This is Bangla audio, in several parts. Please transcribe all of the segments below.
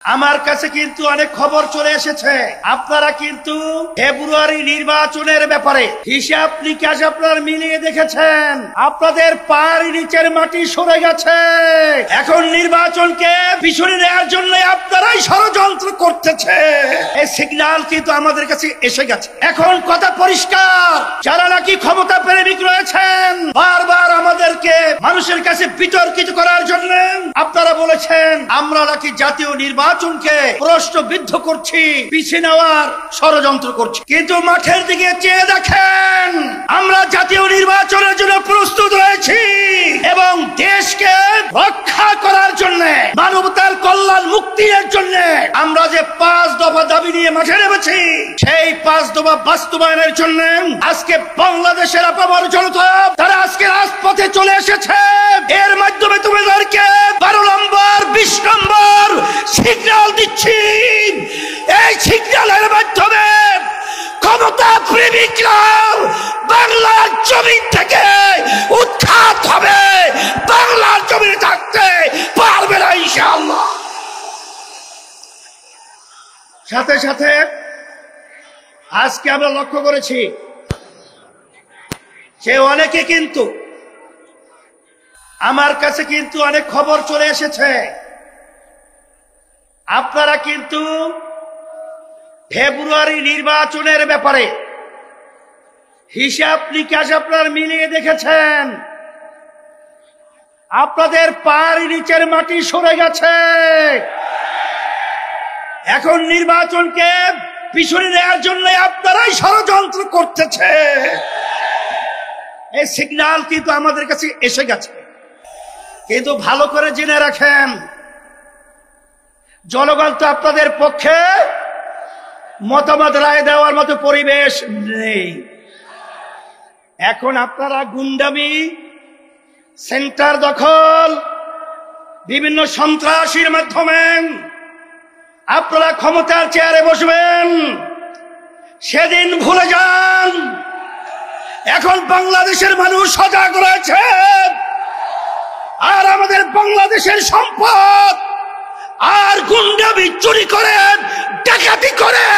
আমার কাছে কিন্তু অনেক খবর চলে এসেছে। আপনারা কিন্তু ফেব্রুয়ারি নির্বাচনের ব্যাপারে হিসাব নিকাশ আপনারা মিলিয়ে দেখেছেন, আপনাদের পায়ের নিচের মাটি সরে গেছে। এখন নির্বাচনকে পিছনে নেওয়ার জন্য আপনারাই ষড়যন্ত্র করতেছে। এই সিগন্যাল কিন্তু আমাদের কাছে এসে গেছে। এখন কথা পরিষ্কার, যারা নাকি ক্ষমতা প্রেমিক রয়েছেন বারবার আমাদেরকে মানুষের কাছে বিতর্কিত করার জন্য আপনারা বলেছেন আমরা নাকি জাতীয় নির্বাচনকে প্রশ্নবিদ্ধ করছি, পিছিয়ে নেওয়ার ষড়যন্ত্র করছি। কিন্তু মাঠের দিকে চেয়ে দেখেন, আমরা জাতীয় নির্বাচনের জন্য প্রস্তুত রয়েছি এবং দেশকে রক্ষা করার জন্য, মানবতার কল্যাণ মুক্তির জন্য আমরা যে 5 দফা দাবি নিয়ে মাঠে নেমেছি, সেই 5 দফা বাস্তবায়নের জন্য আজকে বাংলাদেশের আপামর জনতা তারা আজকে রাজপথে চলে এসেছে। এর মাধ্যমে তোমাদেরকে 12 নম্বর 20 নম্বর সিগন্যাল দিচ্ছি। এই সিগন্যালের মাধ্যমে ক্ষমতা প্রেমিকরা বাংলার জমিন থেকে উৎখাত হবে, বাংলার জমিনে থাকতে পারবে না ইনশাআল্লাহ। সাথে সাথে আজকে আমরা লক্ষ্য করেছি যে অনেকে কিন্তু আমার কাছে কিন্তু অনেক খবর চলে এসেছে, আপনারা কিন্তু ফেব্রুয়ারি নির্বাচনের ব্যাপারে হিসাব নিকাশ আপনারা মিলিয়ে দেখেছেন, আপনাদের পায়ের নিচের মাটি সরে গেছে। এখন নির্বাচনকে পিছনে নেওয়ার জন্য আপনারাই ষড়যন্ত্র করতেছে। এই সিগন্যাল কিন্তু আমাদের কাছে এসে গেছে। কিন্তু ভালো করে জেনে রাখেন, জনগণ তো আপনাদের পক্ষে মতামত রায় দেওয়ার মতো পরিবেশ নেই। এখন আপনারা গুন্ডামি, সেন্টার দখল, বিভিন্ন সন্ত্রাসীর মাধ্যমে আপনারা ক্ষমতার চেয়ারে বসবেন, সেদিন ভুলে যান। এখন বাংলাদেশের মানুষ সজাগ রয়েছে, আর আমাদের বাংলাদেশের সম্পদ আর গুন্ডামি চুরি করে, ডাকাতি করে,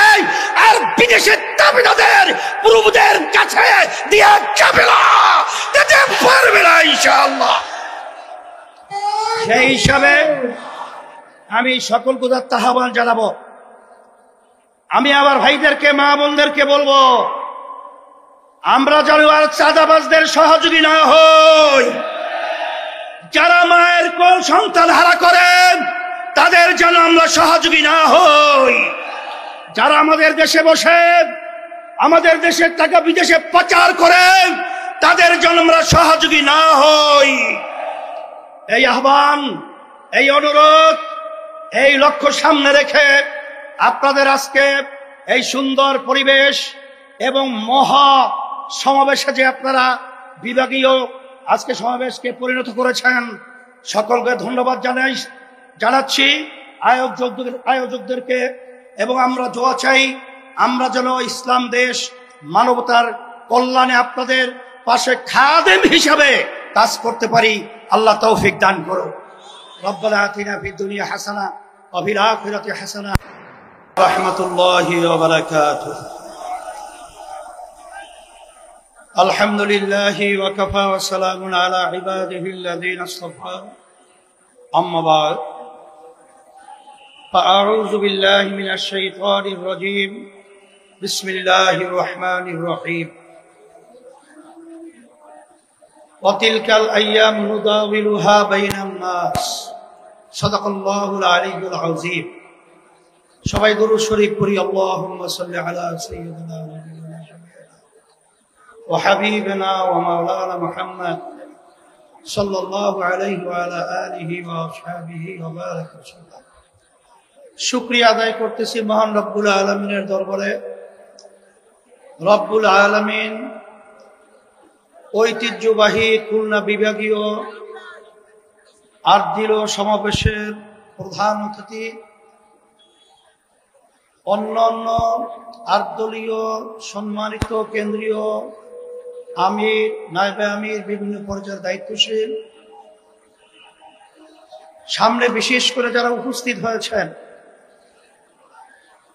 আর বিদেশের দাবিদারদের প্রভুদের কাছে দিয়ে যাবে না, দিতে পারবে না ইনশাআল্লাহ। সেই হিসাবে আমি সকল কোদার আহ্বান জানাবো। আমি আমার ভাইদেরকে, মা বোনদেরকে বলবো, আমরা যেন আর চাঁদাবাজদের সহযোগী না হই। যারা মায়ের কোল সন্তান হারা করেন তাদের যেন আমরা সহযোগী না হই। যারা আমাদের দেশে বসে আমাদের দেশের টাকা বিদেশে পাচার করে তাদের জন্য আমরা সহযোগী না হই। এই আহ্বান, এই অনুরোধ, এই লক্ষ্য সামনে রেখে আপনাদের আজকে এই সুন্দর পরিবেশ এবং মহা সমাবেশে যে আপনারা বিভাগীয় আজকে সমাবেশকে পরিণত করেছেন, সকলকে ধন্যবাদ জানাচ্ছি আয়োজকদেরকে। এবং আমরা দোয়া চাই, আমরা যেন ইসলাম দেশ, মানবতার কল্যাণে আপনাদের পাশে খাদেম হিসাবে কাজ করতে পারি। আল্লাহ তৌফিক দান করো। রব্বানা আতিনা ফিদ দুনিয়া হাসানা ওয়া ফিল আখিরাতি হাসানা ওয়া রাহমাতুল্লাহি ওয়া বারাকাতুহু। আলহামদুলিল্লাহি ওয়া কাফা ওয়া সালামুন আলা ইবাদিহিল্লাযীনা ইসতাফা। আম্মা বা'দ, فأعوذ بالله من الشيطان الرجيم. بسم الله الرحمن الرحيم. وتلك الأيام نداولها بين الناس. صدق الله العلي العظيم. সবাই দুরূদ শরীফ পড়ি। আল্লাহুম্মা সাল্লি আলা সাইয়্যিদিনা ওয়া হাবিবিনা ওয়া মাওলানা মুহাম্মদ সাল্লাল্লাহু আলাইহি ওয়া আলা আলিহি ওয়া আসহাবিহি ওয়া বারাকা ওয়াসাল্লাম। শুকরিয়া আদায় করতেছি মহান রব্বুল আলামিনের দরবারে। রব্বুল আলামিন ঐতিহ্যবাহী খুলনা বিভাগীয় আরদিল সমাবেশের প্রধান অতিথি, অন্যান্য আটদলীয় সম্মানিত কেন্দ্রীয় আমির, নায়েবে আমির, বিভিন্ন পর্যায়ের দায়িত্বশীল, সামনে বিশেষ করে যারা উপস্থিত হয়েছেন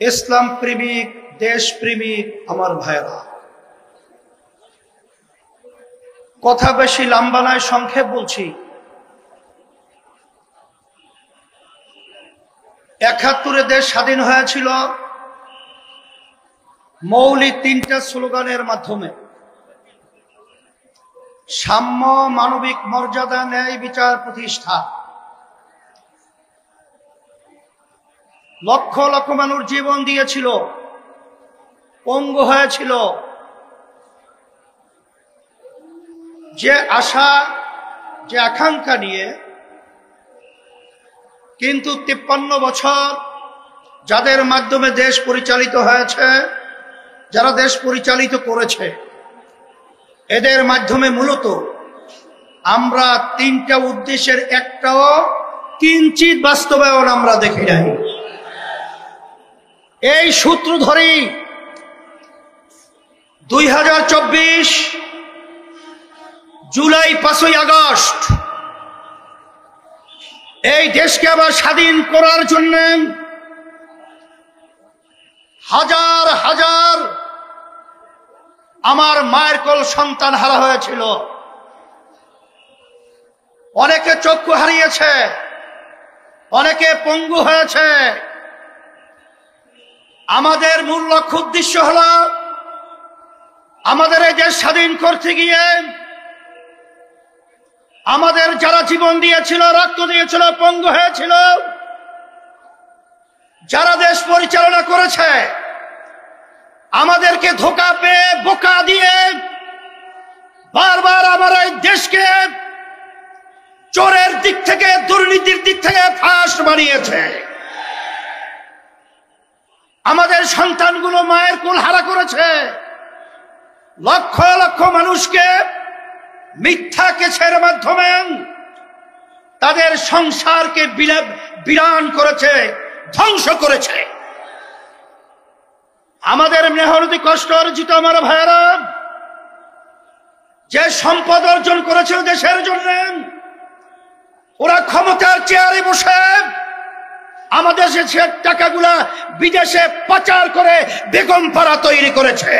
ইসলাম প্রেমিক, দেশ প্রেমিক আমার ভাইরা, কথা বেশি লম্বা নয়, সংক্ষেপ বলছি। ৭১ দেশ স্বাধীন হয়েছিল মৌলিক ৩টা স্লোগানের মাধ্যমে: সাম্য, মানবিক মর্যাদা, ন্যায় বিচার প্রতিষ্ঠা। লক্ষ লক্ষ মানুষ জীবন দিয়েছিল, পঙ্গু হয়েছিল। যে আশা, যে আকাঙ্ক্ষা নিয়ে কিন্তু ৫৩ বছর যাদের মাধ্যমে দেশ পরিচালিত হয়েছে, যারা দেশ পরিচালিত করেছে, এদের মাধ্যমে মূলত আমরা ৩টা উদ্দেশ্যের একটাও কিঞ্চিত বাস্তবায়ন আমরা দেখি নাই। এই সূত্র ধরেই ২০২৪ জুলাই ৫ই আগস্ট এই দেশকে আবার স্বাধীন করার জন্য হাজার হাজার আমার মায়ের কোল সন্তান হারা হয়েছিল। অনেকে চক্ষু হারিয়েছে, অনেকে পঙ্গু হয়েছে। আমাদের মূল লক্ষ্য উদ্দেশ্য হলো আমাদের এই দেশ স্বাধীন করতে গিয়ে আমাদের যারা জীবন দিয়েছিল, রক্ত দিয়েছিল, পঙ্গু হয়েছিল, যারা দেশ পরিচালনা করেছে, আমাদেরকে ধোঁকা পেয়ে, বোকা দিয়ে বারবার আমার এই দেশকে চোরের দিক থেকে, দুর্নীতির দিক থেকে ফাঁস বানিয়েছে। আমাদের সন্তানগুলো মায়ের কোল হারা করেছে। লক্ষ লক্ষ মানুষকে মিথ্যা কেসের মাধ্যমে তাদের সংসারকে বিরান করেছে, ধ্বংস করেছে। আমাদের মেহনতি কষ্ট অর্জিত আমার ভাইয়েরা যে সম্পদ অর্জন করেছিল দেশের জন্য, ওরা ক্ষমতার চেয়ারে বসে আমাদের দেশের টাকাগুলা বিদেশে পাচার করে বেগম পাড়া তৈরি করেছে।